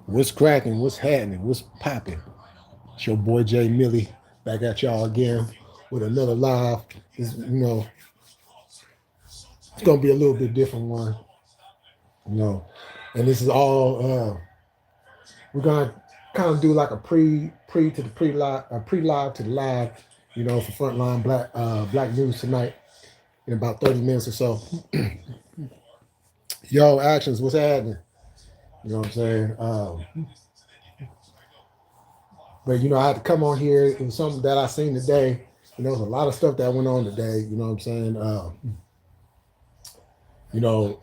What's cracking? What's happening? What's popping? It's your boy J Millie back at y'all again with another live. It's gonna be a little bit different one, and this is all we're gonna kind of do like a pre to the pre live, pre live to the live, for Frontline Black News tonight in about 30 minutes or so. Yo, actions, what's happening? You know what I'm saying? But I had to come on here. It was something that I seen today. There's a lot of stuff that went on today. You know what I'm saying?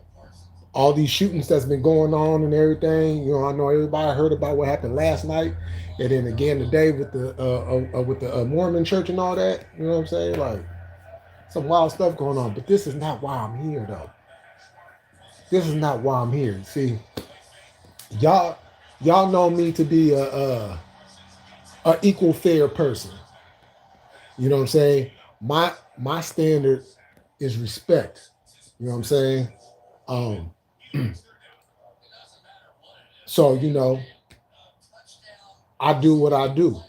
All these shootings that's been going on and everything. I know everybody heard about what happened last night, and then again today with the Mormon church and all that. You know what I'm saying? Like some wild stuff going on. But this is not why I'm here, though. This is not why I'm here. See, y'all know me to be a equal fair person. You know what I'm saying? My standard is respect. You know what I'm saying? So I do what I do.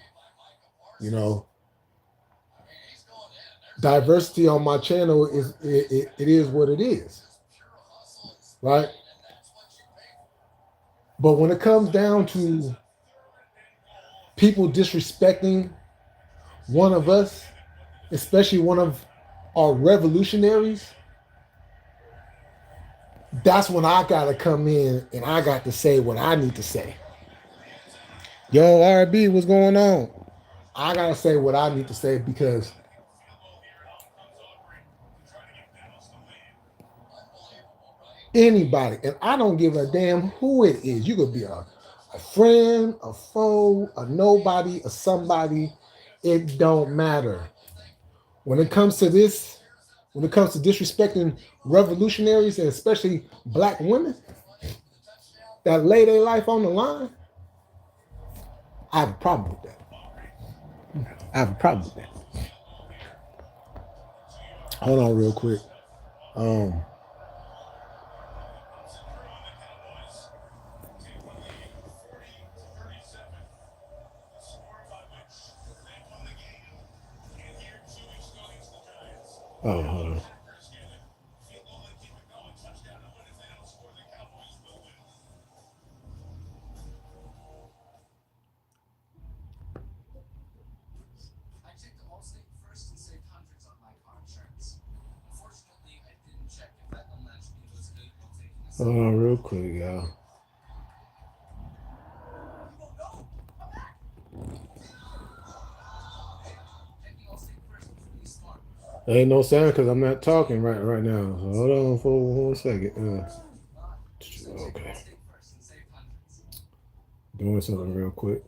Diversity on my channel it is what it is, right? But when it comes down to people disrespecting one of us, especially one of our revolutionaries, that's when I gotta come in and I got to say what I need to say. Yo, RB, what's going on? I gotta say what I need to say because anybody, and I don't give a damn who it is. You could be a friend, a foe, a nobody, a somebody. It don't matter. When it comes to this, when it comes to disrespecting revolutionaries and especially black women that lay their life on the line, I have a problem with that. I have a problem with that. Hold on real quick. Oh, hold on. Hold on real quick, y'all. There ain't no sound because I'm not talking right now. So hold on for 1 second. Okay. Doing something real quick.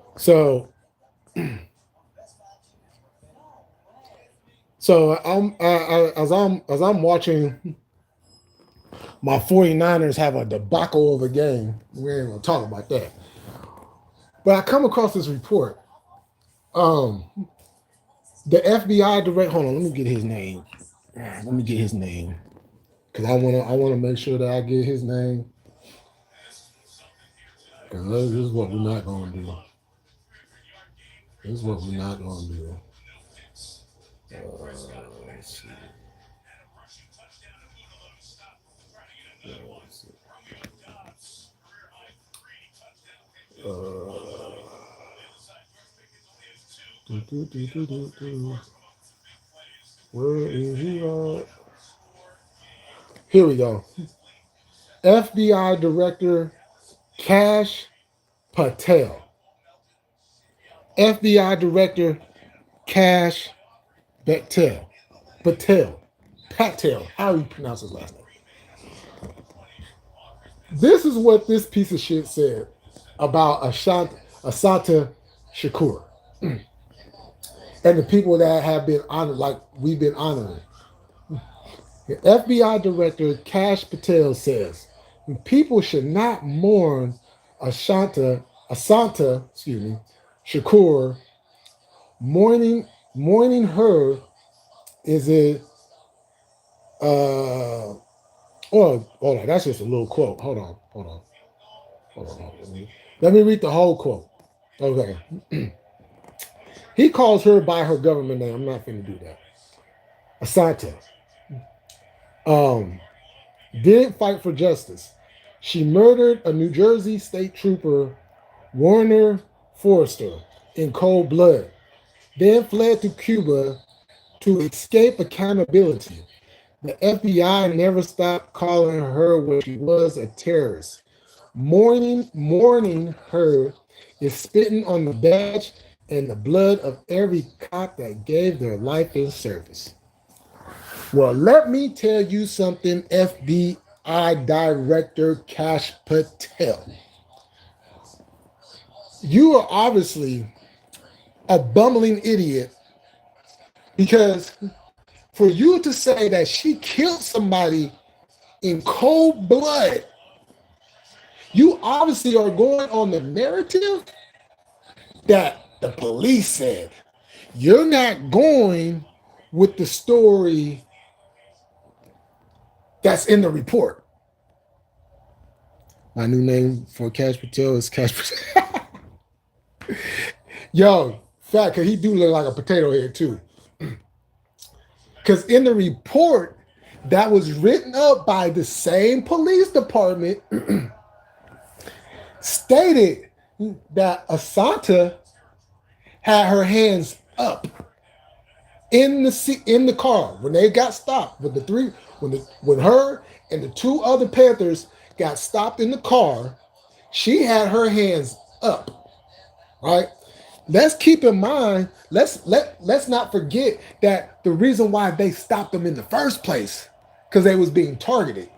So as I'm watching my 49ers have a debacle of a game, we ain't gonna talk about that. But I come across this report. The FBI director. Hold on, let me get his name. Because I wanna make sure that I get his name. Because this is what we're not gonna do. Let's see. Where is he at? Here we go. FBI Director Kash Patel. FBI Director Kash Patel. How do you pronounce his last name? This is what this piece of shit said about Assata Shakur and the people that have been honored, like we've been honoring. The FBI Director Kash Patel says people should not mourn Ashanta Asanta, Shakur, mourning her is it, oh, hold on, that's just a little quote. Hold on. Let me read the whole quote. Okay. He calls her by her government name. I'm not going to do that. Asante. Didn't fight for justice. She murdered a New Jersey state trooper, Warner Forrester, in cold blood, then fled to Cuba to escape accountability. The FBI never stopped calling her what she was, a terrorist. Mourning her is spitting on the badge and the blood of every cop that gave their life in service. Well, let me tell you something, FBI Director Kash Patel. You are obviously a bumbling idiot, because for you to say that she killed somebody in cold blood, you obviously are going on the narrative that the police said. You're not going with the story that's in the report. My new name for Kash Patel is Kash Patel. Yo, fat, because he do look like a potato head too. Because in the report that was written up by the same police department stated that Asanta had her hands up in the car when they got stopped. When her and the two other Panthers got stopped in the car, she had her hands up. Right? Let's keep in mind, let's not forget that the reason why they stopped them in the first place, because they was being targeted.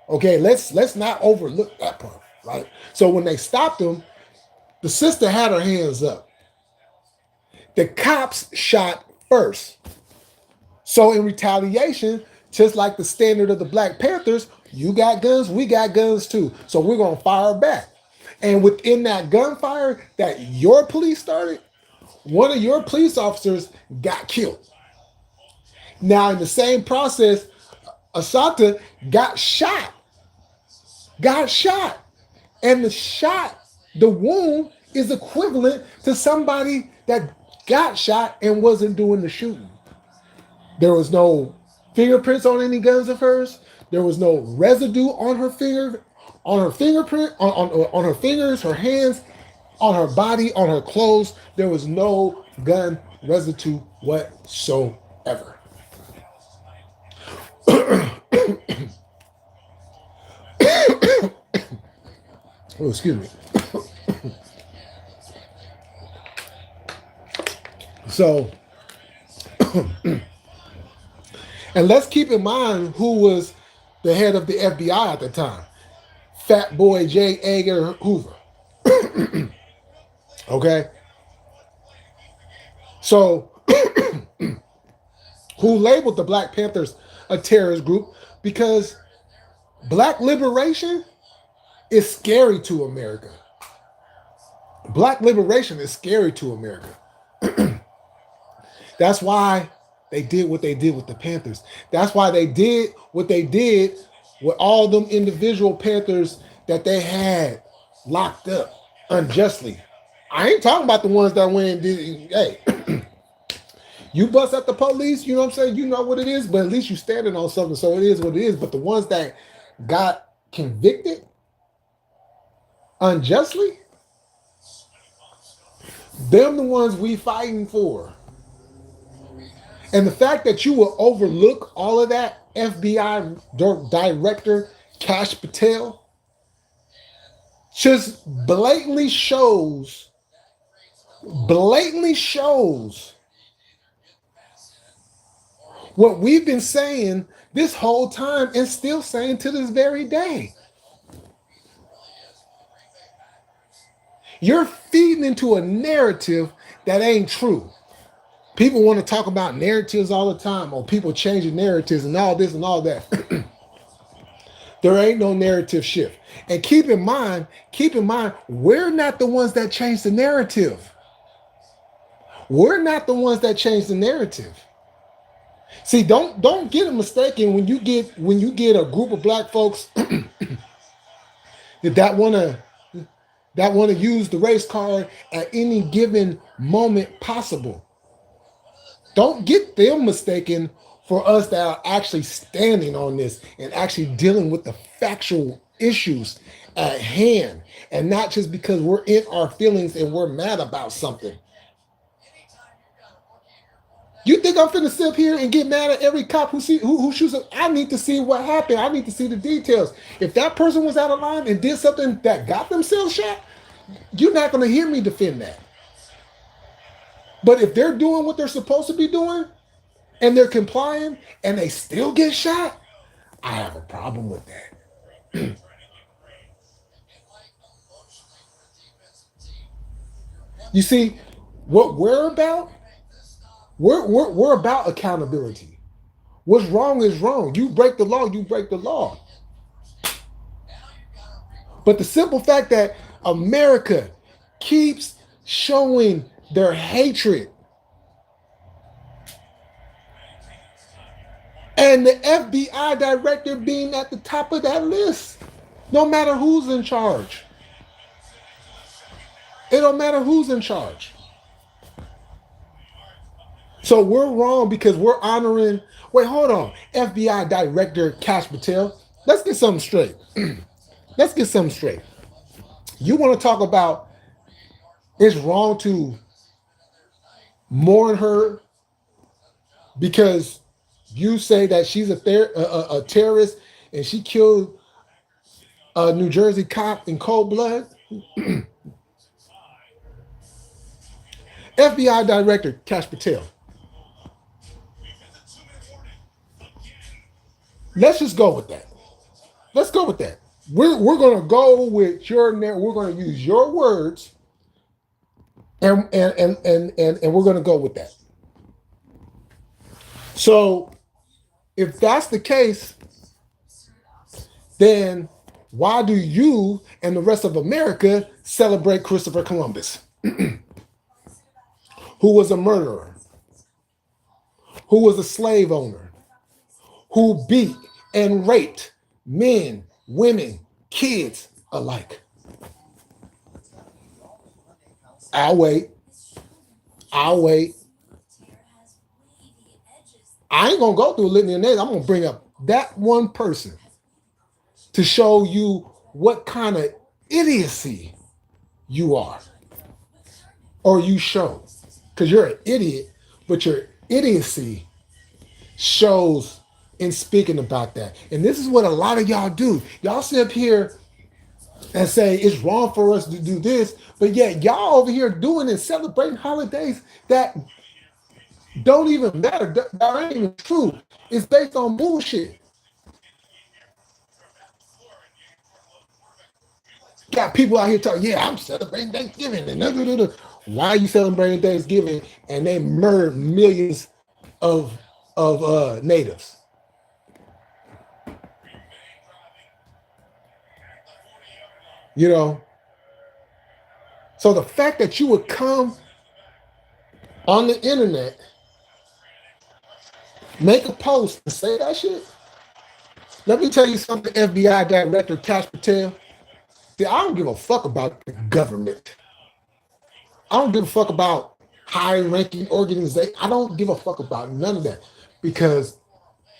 Okay, let's not overlook that part, right? So when they stopped them, the sister had her hands up. The cops shot first. So in retaliation, just like the standard of the Black Panthers, you got guns, we got guns too. So we're gonna fire back. And within that gunfire that your police started, one of your police officers got killed. Now, in the same process, Asanta got shot. And the wound is equivalent to somebody that got shot and wasn't doing the shooting. There was no fingerprints on any guns of hers. There was no residue on her finger, on her fingerprint, on her fingers, her hands, on her body, on her clothes. There was no gun residue whatsoever. Oh, excuse me. So, and let's keep in mind who was the head of the FBI at the time. Fat boy J. Edgar Hoover. Okay? So, who labeled the Black Panthers a terrorist group because Black liberation is scary to America. Black liberation is scary to America. That's why they did what they did with the Panthers. That's why they did what they did with all them individual Panthers that they had locked up unjustly. I ain't talking about the ones that went and did, hey, you bust at the police, you know what I'm saying? You know what it is, but at least you standing on something, so it is what it is. But the ones that got convicted unjustly, them the ones we fighting for. And the fact that you will overlook all of that, FBI Director Kash Patel, just blatantly shows what we've been saying this whole time and still saying to this very day. You're feeding into a narrative that ain't true. People want to talk about narratives all the time, or people changing narratives and all this and all that. There ain't no narrative shift. And keep in mind, we're not the ones that change the narrative. We're not the ones that change the narrative. See, don't get it mistaken when you get a group of black folks that wanna use the race card at any given moment possible. Don't get them mistaken for us that are actually standing on this and actually dealing with the factual issues at hand, and not just because we're in our feelings and we're mad about something. You think I'm finna sit up here and get mad at every cop who shoots up? I need to see what happened. I need to see the details. If that person was out of line and did something that got themselves shot, you're not gonna hear me defend that. But if they're doing what they're supposed to be doing and they're complying and they still get shot, I have a problem with that. You see, what we're about, we're about accountability. What's wrong is wrong. You break the law, you break the law. But the simple fact that America keeps showing their hatred, and the FBI director being at the top of that list, no matter who's in charge. It don't matter who's in charge. So we're wrong because we're honoring. Wait, hold on. FBI Director Kash Patel. Let's get something straight. Let's get something straight. You want to talk about it's wrong to mourn her because you say that she's a terrorist and she killed a New Jersey cop in cold blood? FBI Director Kash Patel. Let's just go with that. Let's go with that. We're gonna go with we're gonna use your words and we're gonna go with that. So if that's the case, then why do you and the rest of America celebrate Christopher Columbus, who was a murderer, who was a slave owner, who beat and raped men, women, kids alike? I'll wait. I ain't gonna go through a litany of names. I'm gonna bring up that one person to show you what kind of idiocy you are, or you show, because you're an idiot, but your idiocy shows in speaking about that. And this is what a lot of y'all do. Y'all sit up here and say it's wrong for us to do this, but yet y'all over here doing and celebrating holidays that don't even matter, that ain't even true. It's based on bullshit. Got people out here talking, yeah, I'm celebrating Thanksgiving. And why are you celebrating Thanksgiving and they murdered millions of natives? You know? So the fact that you would come on the internet, make a post and say that shit. Let me tell you something, FBI Director Kash Patel. See, I don't give a fuck about the government. I don't give a fuck about high-ranking organizations. I don't give a fuck about none of that. Because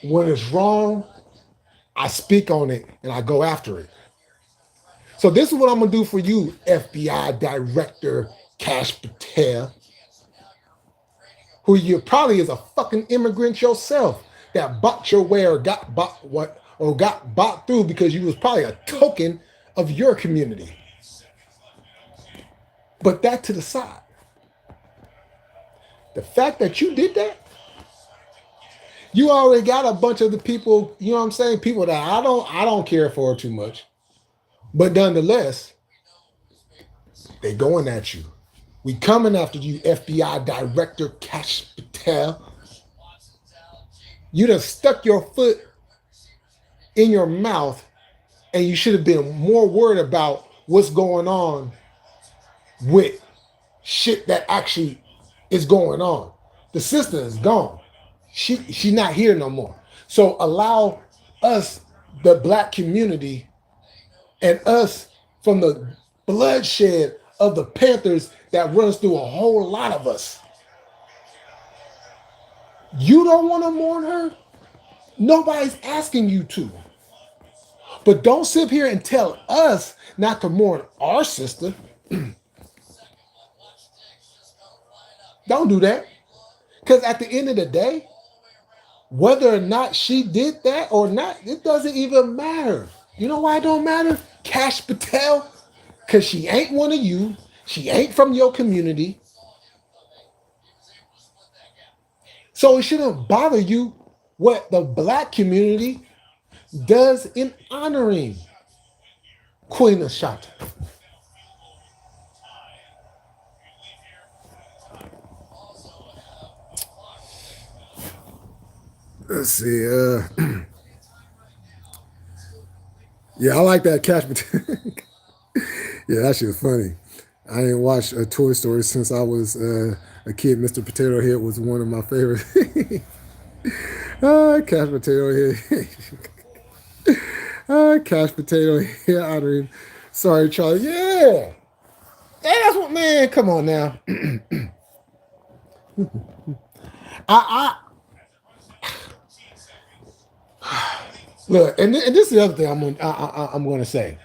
when it's wrong, I speak on it and I go after it. So this is what I'm going to do for you, FBI Director Kash Patel, who you probably is a fucking immigrant yourself that bought your way or got bought through because you was probably a token of your community. But that to the side. The fact that you did that, you already got a bunch of the people, you know what I'm saying? People that I don't care for too much. But nonetheless, they going at you. We coming after you, FBI Director Kash Patel. You done stuck your foot in your mouth And you should have been more worried about what's going on with shit that actually is going on. The sister is gone. She's not here no more. So allow us, the black community, and us from the bloodshed of the Panthers that runs through a whole lot of us. You don't want to mourn her? Nobody's asking you to. But don't sit here and tell us not to mourn our sister. Don't do that. Because at the end of the day, whether or not she did that or not, it doesn't even matter. You know why it don't matter? Cash Patel, because she ain't one of you. She ain't from your community. So it shouldn't bother you what the black community does in honoring Queen Ashante. Let's see. Yeah, I like that Cash Patel. Yeah, that shit was funny. I ain't watched a Toy Story since I was a kid. Mr. Potato Head was one of my favorites. Cash Potato Head. Cash Potato Head honoring. Sorry, Charlie. Yeah. That's what, man. Come on now. Look, and this is the other thing I'm going to say.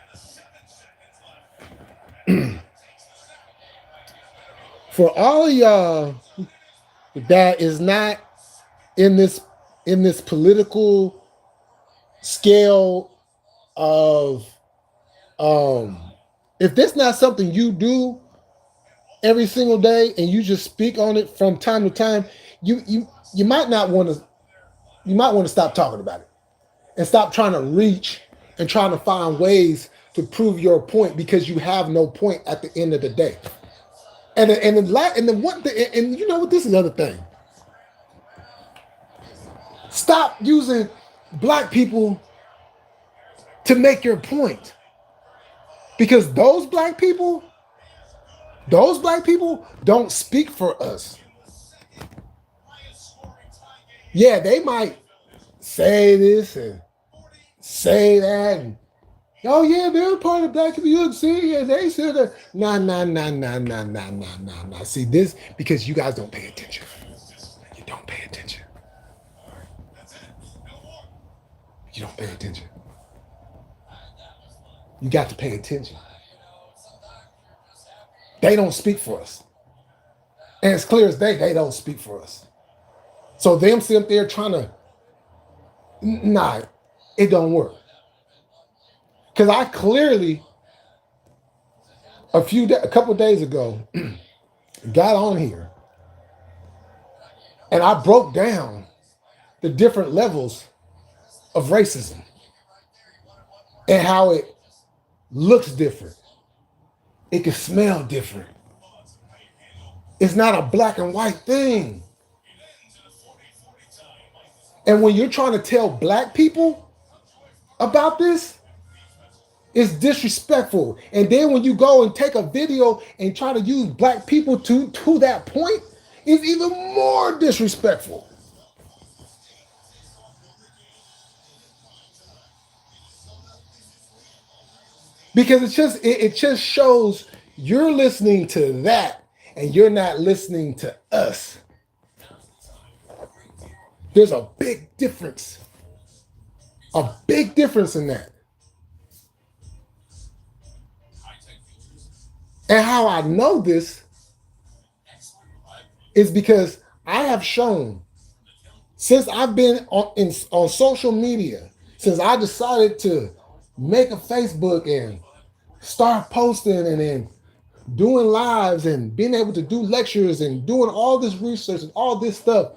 For all of y'all that is not in this political scale of if that's not something you do every single day and you just speak on it from time to time, you might want to stop talking about it and stop trying to reach and trying to find ways to prove your point, because you have no point at the end of the day. And you know what? This is the other thing. Stop using black people to make your point, because those black people don't speak for us. Yeah, they might say this and say that, and oh yeah, they're part of black community, and they said that. Nah. See this, because you guys don't pay attention. You don't pay attention. You don't pay attention. You got to pay attention. They don't speak for us. And it's clear as day, they don't speak for us. So them sitting there trying to, nah, it don't work. Because I clearly, a couple days ago, got on here and I broke down the different levels of racism and how it looks different. It can smell different. It's not a black and white thing. And when you're trying to tell black people about this, it's disrespectful. And then when you go and take a video and try to use black people to that point, it's even more disrespectful. Because it just shows you're listening to that and you're not listening to us. There's a big difference. A big difference in that. And how I know this is because I have shown, since I've been on social media, since I decided to make a Facebook and start posting and then doing lives and being able to do lectures and doing all this research and all this stuff,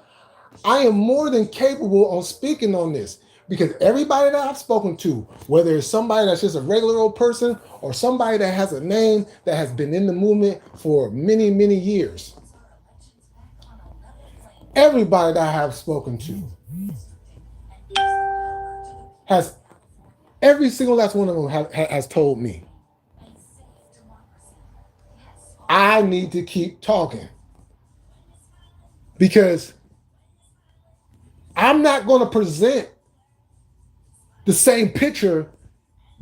I am more than capable on speaking on this. Because everybody that I've spoken to, whether it's somebody that's just a regular old person or somebody that has a name that has been in the movement for many, many years, everybody that I have spoken to has Every single last one of them has told me, I need to keep talking because I'm not going to present the same picture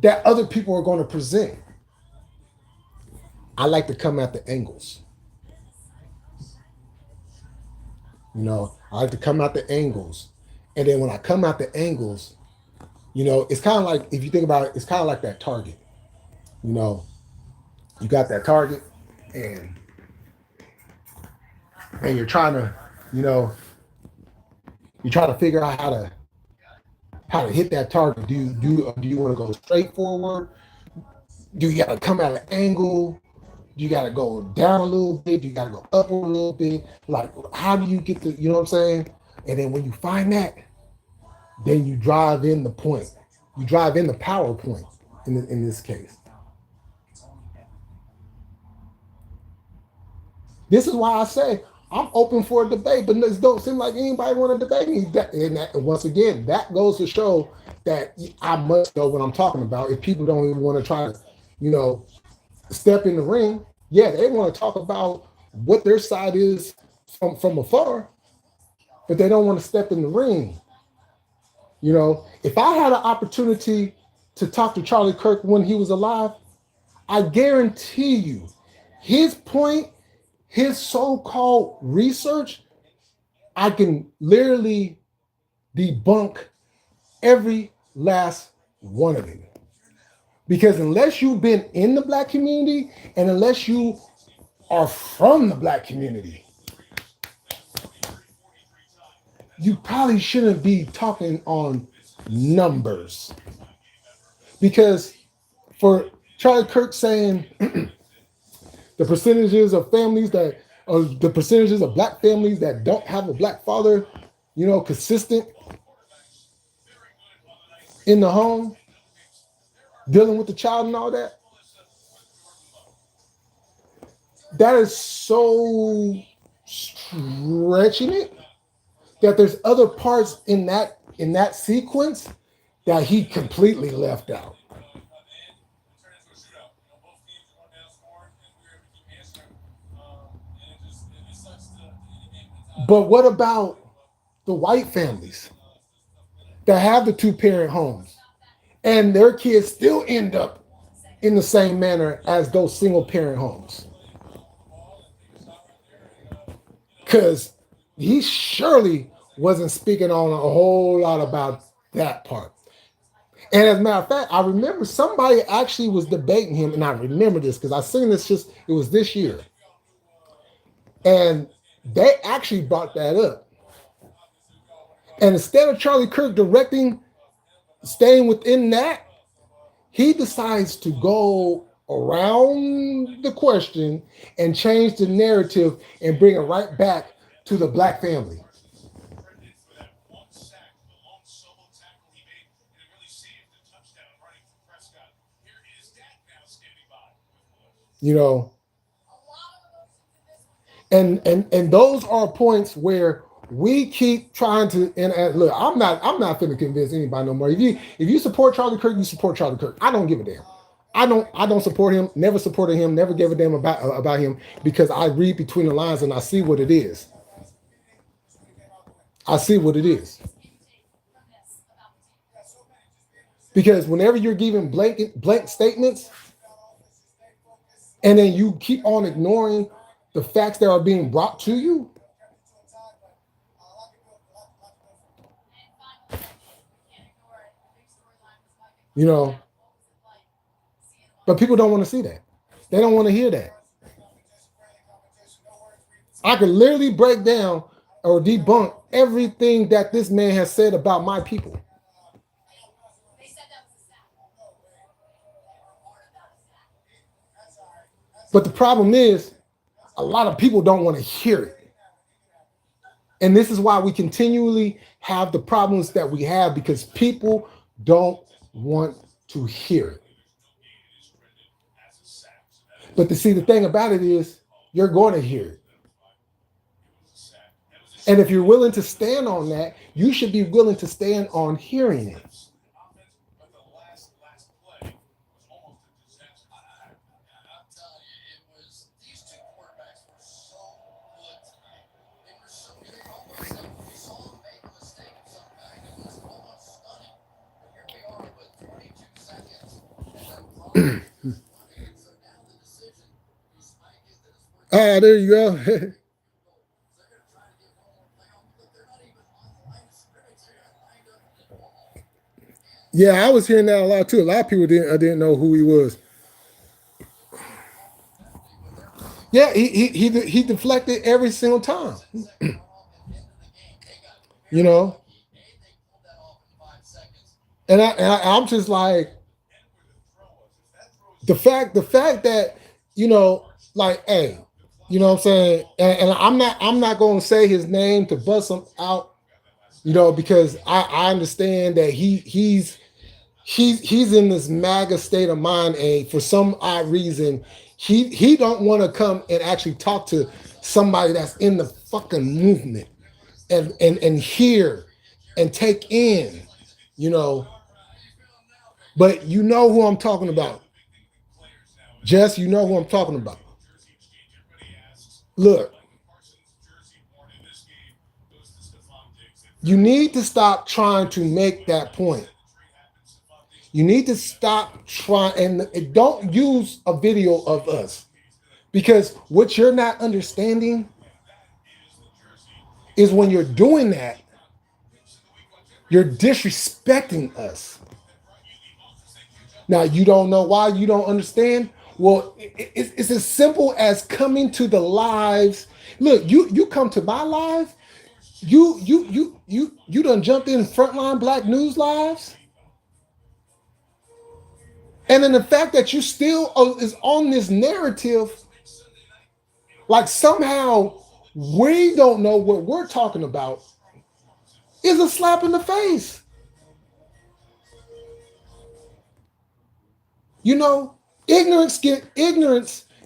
that other people are going to present. I like to come at the angles. You know, I like to come out the angles. And then when I come out the angles, you know, it's kind of like, if you think about it, it's kind of like that target. You know, you got that target and you're trying to, you know, you try to figure out how to hit that target. Do you want to go straight forward? Do you got to come at an angle? Do you got to go down a little bit? Do you got to go up a little bit? Like, how do you get the, you know what I'm saying? And then when you find that, then you drive in the point. You drive in the power point in this case. This is why I say I'm open for a debate, but it don't seem like anybody want to debate me. And once again, that goes to show that I must know what I'm talking about. If people don't even want to try to, you know, step in the ring, yeah, they want to talk about what their side is from afar, but they don't want to step in the ring. You know, if I had an opportunity to talk to Charlie Kirk when he was alive, I guarantee you his point, his so-called research, I can literally debunk every last one of it. Because unless you've been in the Black community and unless you are from the Black community, you probably shouldn't be talking on numbers. Because for Charlie Kirk saying the percentages of families that, or the percentages of Black families that don't have a Black father, you know, consistent in the home, dealing with the child and all that, that is so stretching it that there's other parts in that sequence that he completely left out. But what about the white families that have the two-parent homes and their kids still end up in the same manner as those single-parent homes? Because he surely wasn't speaking on a whole lot about that part. And as a matter of fact, I remember somebody actually was debating him, and I remember this because I seen this it was this year. And they actually brought that up. And instead of Charlie Kirk staying within that, he decides to go around the question and change the narrative and bring it right back to the Black family. You know, and those are points where we keep trying to, and look, I'm not finna convince anybody no more. If you support Charlie Kirk, you support Charlie Kirk. I don't give a damn. I don't support him, never supported him, never gave a damn about him, because I read between the lines and I see what it is. I see what it is. Because whenever you're giving blank statements, and then you keep on ignoring the facts that are being brought to you, you know, but people don't want to see that. They don't want to hear that. I could literally break down or debunk everything that this man has said about my people. But the problem is, a lot of people don't want to hear it. And this is why we continually have the problems that we have, because people don't want to hear it. But to see, the thing about it is, you're going to hear it. And if you're willing to stand on that, you should be willing to stand on hearing it. Oh, there you go. Yeah, I was hearing that a lot too. A lot of people didn't know who he was. Yeah, he deflected every single time. You know, I'm just like the fact that like, hey, you know what I'm saying, and I'm not going to say his name to bust him out, because I understand that he's in this MAGA state of mind, and for some odd reason, he don't want to come and actually talk to somebody that's in the fucking movement and hear and take in, you know. But you know who I'm talking about. Jess, you know who I'm talking about. Look, you need to stop trying to make that point. You need to stop trying and don't use a video of us, because what you're not understanding is when you're doing that, you're disrespecting us. Now, you don't know why, you don't understand. Well, it's as simple as coming to the lives. Look, you come to my live, you done jumped in Frontline Black News lives. And then the fact that you still is on this narrative, like somehow we don't know what we're talking about, is a slap in the face. Ignorance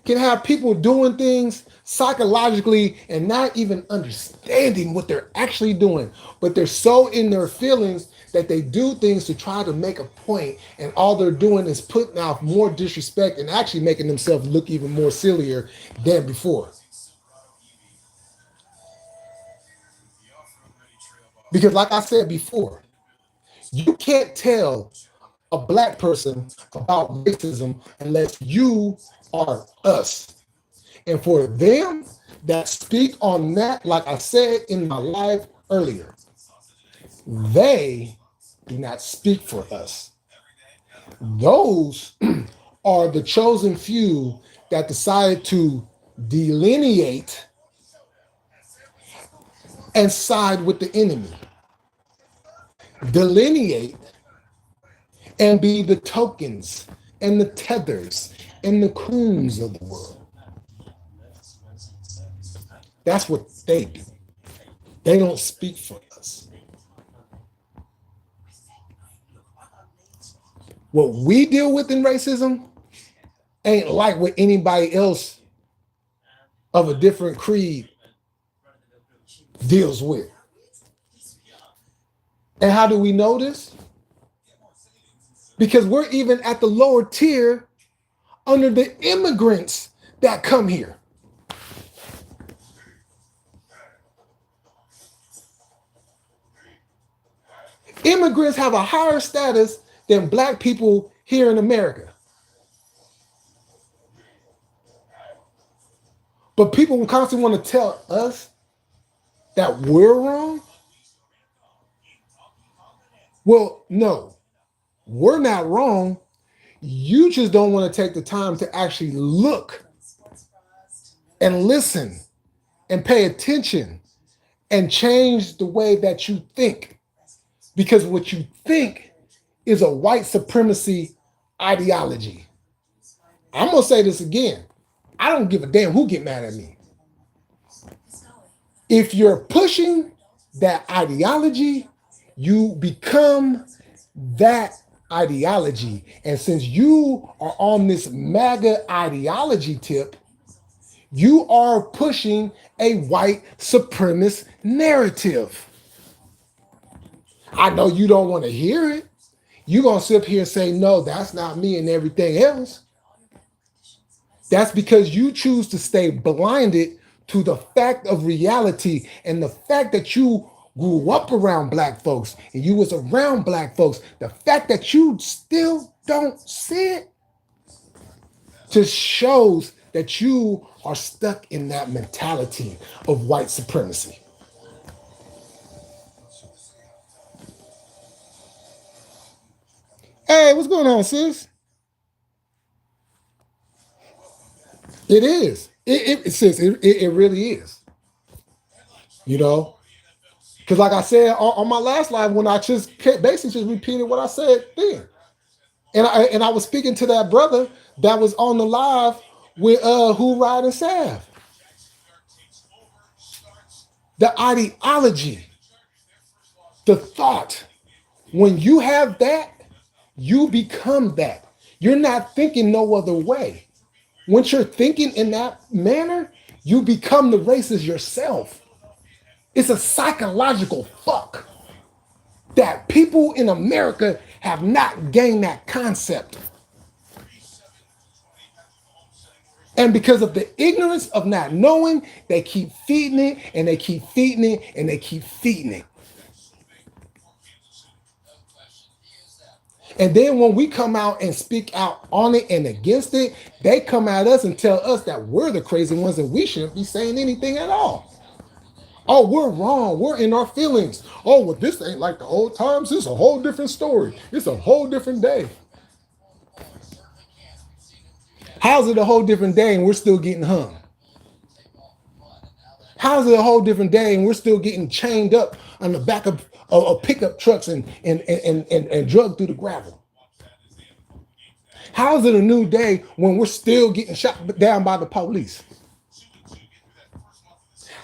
can have people doing things psychologically and not even understanding what they're actually doing. But they're so in their feelings that they do things to try to make a point, and all they're doing is putting out more disrespect and actually making themselves look even more sillier than before. Because like I said before, you can't tell a black person about racism unless you are us. And for them that speak on that, like I said in my live earlier, they do not speak for us. Those are the chosen few that decided to delineate and side with the enemy. Delineate and be the tokens and the tethers and the coons of the world. That's what they do. They don't speak for us. What we deal with in racism ain't like what anybody else of a different creed deals with. And how do we know this? Because we're even at the lower tier under the immigrants that come here. Immigrants have a higher status than black people here in America. But people constantly want to tell us that we're wrong. Well, no, we're not wrong. You just don't want to take the time to actually look and listen and pay attention and change the way that you think. Because what you think is a white supremacy ideology. I'm going to say this again. I don't give a damn who get mad at me. If you're pushing that ideology, you become that ideology. And since you are on this MAGA ideology tip, you are pushing a white supremacist narrative. I know you don't want to hear it. You're going to sit here and say, no, that's not me and everything else. That's because you choose to stay blinded to the fact of reality and the fact that you grew up around black folks and you was around black folks. The fact that you still don't see it, just shows that you are stuck in that mentality of white supremacy. Hey, what's going on, sis? It is. It really is. You know, because like I said on my last live, when I basically just repeated what I said then, and I was speaking to that brother that was on the live with Who Ride and Sav. The ideology, the thought. When you have that, you become that. You're not thinking no other way. Once you're thinking in that manner, you become the racist yourself. It's a psychological fuck that people in America have not gained that concept. And because of the ignorance of not knowing, they keep feeding it and they keep feeding it and they keep feeding it. And then when we come out and speak out on it and against it, they come at us and tell us that we're the crazy ones and we shouldn't be saying anything at all. Oh, we're wrong. We're in our feelings. Oh, well, this ain't like the old times. It's a whole different story. It's a whole different day. How's it a whole different day and we're still getting hung? How's it a whole different day and we're still getting chained up on the back of pickup trucks and drugged through the gravel? How's it a new day when we're still getting shot down by the police?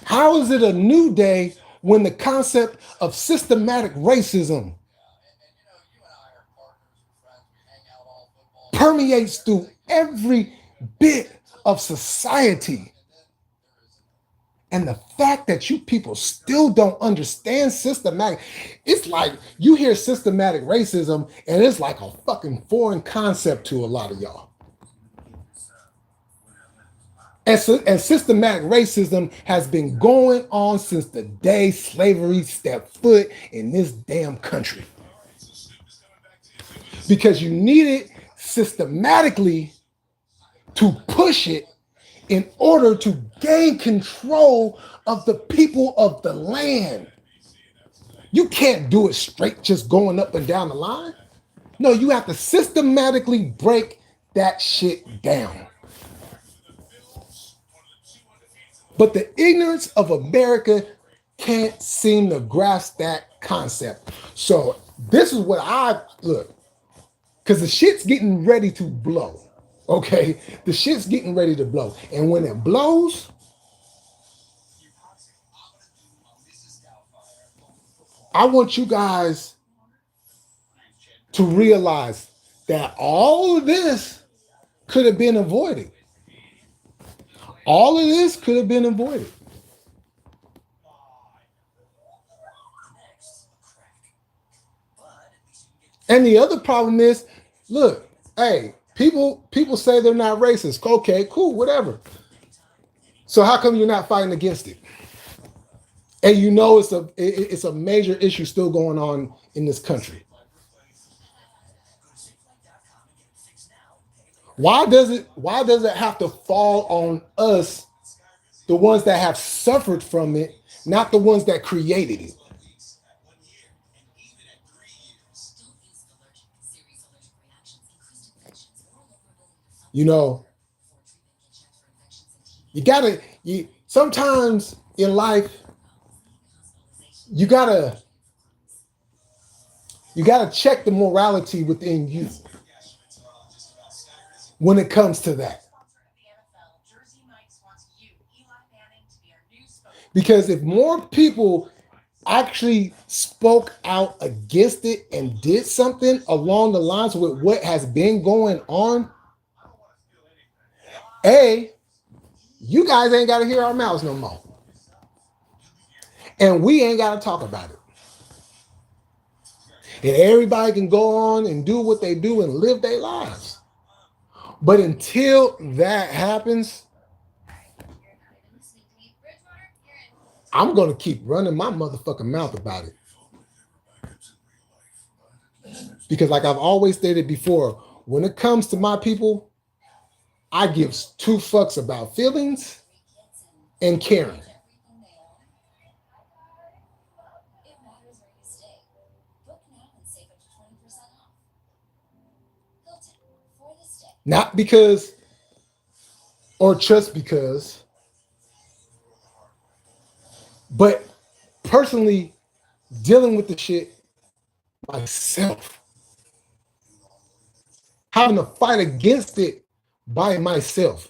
How is it a new day when the concept of systematic racism permeates through every bit of society? And the fact that you people still don't understand systematic, it's like you hear systematic racism and it's like a fucking foreign concept to a lot of y'all. And systematic racism has been going on since the day slavery stepped foot in this damn country. Because you needed systematically to push it in order to gain control of the people of the land. You can't do it straight just going up and down the line. No, you have to systematically break that shit down. But the ignorance of America can't seem to grasp that concept. So this is what look, because the shit's getting ready to blow. Okay, the shit's getting ready to blow. And when it blows, I want you guys to realize that all of this could have been avoided. All of this could have been avoided. And the other problem is, look, hey, people say they're not racist. Okay, cool, whatever. So how come you're not fighting against it? And you know it's a major issue still going on in this country. Why does it have to fall on us, the ones that have suffered from it, not the ones that created it? You know, sometimes in life, you gotta check the morality within you when it comes to that. Because if more people actually spoke out against it and did something along the lines with what has been going on, you guys ain't got to hear our mouths no more. And we ain't got to talk about it. And everybody can go on and do what they do and live their lives. But until that happens, I'm going to keep running my motherfucking mouth about it. Because like I've always stated before, when it comes to my people, I give two fucks about feelings and caring. Not because or just because, but personally dealing with the shit myself. Having to fight against it by myself.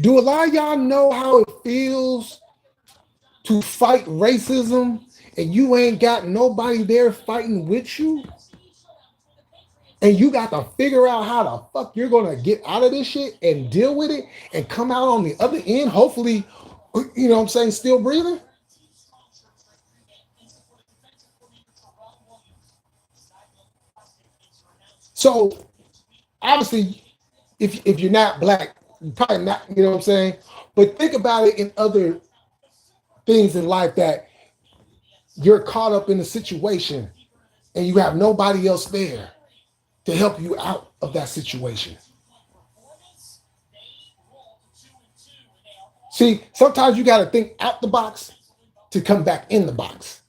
Do a lot of y'all know how it feels to fight racism and you ain't got nobody there fighting with you? And you got to figure out how the fuck you're going to get out of this shit and deal with it and come out on the other end, hopefully, you know what I'm saying, still breathing? So, obviously, if you're not black, you're probably not, you know what I'm saying? But think about it in other things in life that you're caught up in a situation and you have nobody else there to help you out of that situation. See, sometimes you got to think out the box to come back in the box.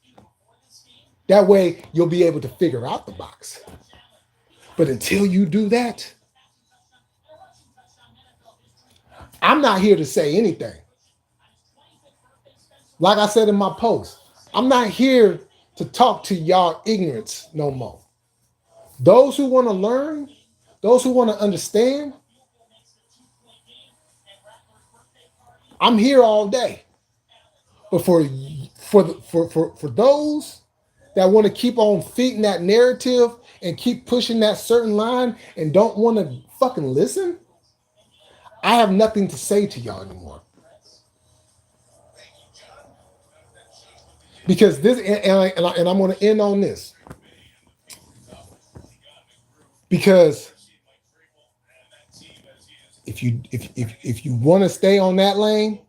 That way you'll be able to figure out the box. But until you do that, I'm not here to say anything. Like I said in my post, I'm not here to talk to y'all ignorance no more. Those who want to learn, those who want to understand, I'm here all day. But for those that want to keep on feeding that narrative and keep pushing that certain line and don't want to fucking listen, I have nothing to say to y'all anymore. Because this, and I'm going to end on this. Because if you want to stay on that lane,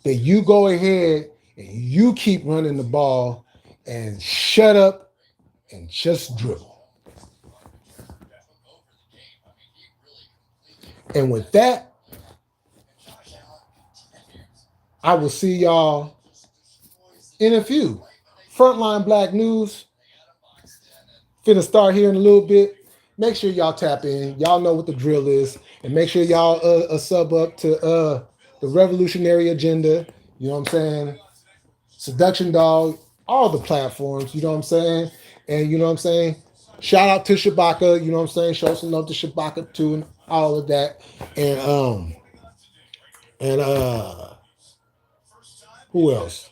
then you go ahead and you keep running the ball and shut up and just dribble. And with that, I will see y'all in a few. Frontline Black News. Finna start here in a little bit. Make sure y'all tap in. Y'all know what the drill is. And make sure y'all sub up to the Revolutionary Agenda. You know what I'm saying? Seduction Dog. All the platforms. You know what I'm saying? And you know what I'm saying? Shout out to Shabaka. You know what I'm saying? Show some love to Shabaka too and all of that. And who else?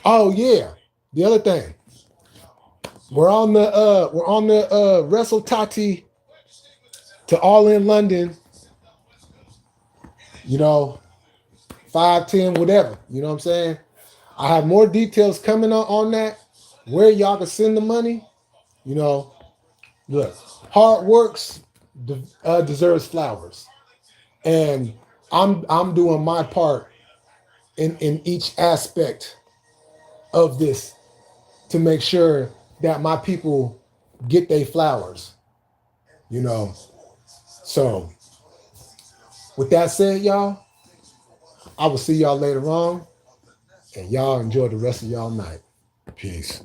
Oh yeah. The other thing. We're on the Wrestle Tati to All in London, you know, 5, 10, whatever. You know what I'm saying? I have more details coming on that, where y'all can send the money. You know, look, hard works deserves flowers. And I'm doing my part in each aspect of this to make sure that my people get their flowers, you know. So, with that said, y'all, I will see y'all later on, and y'all enjoy the rest of y'all night. Peace.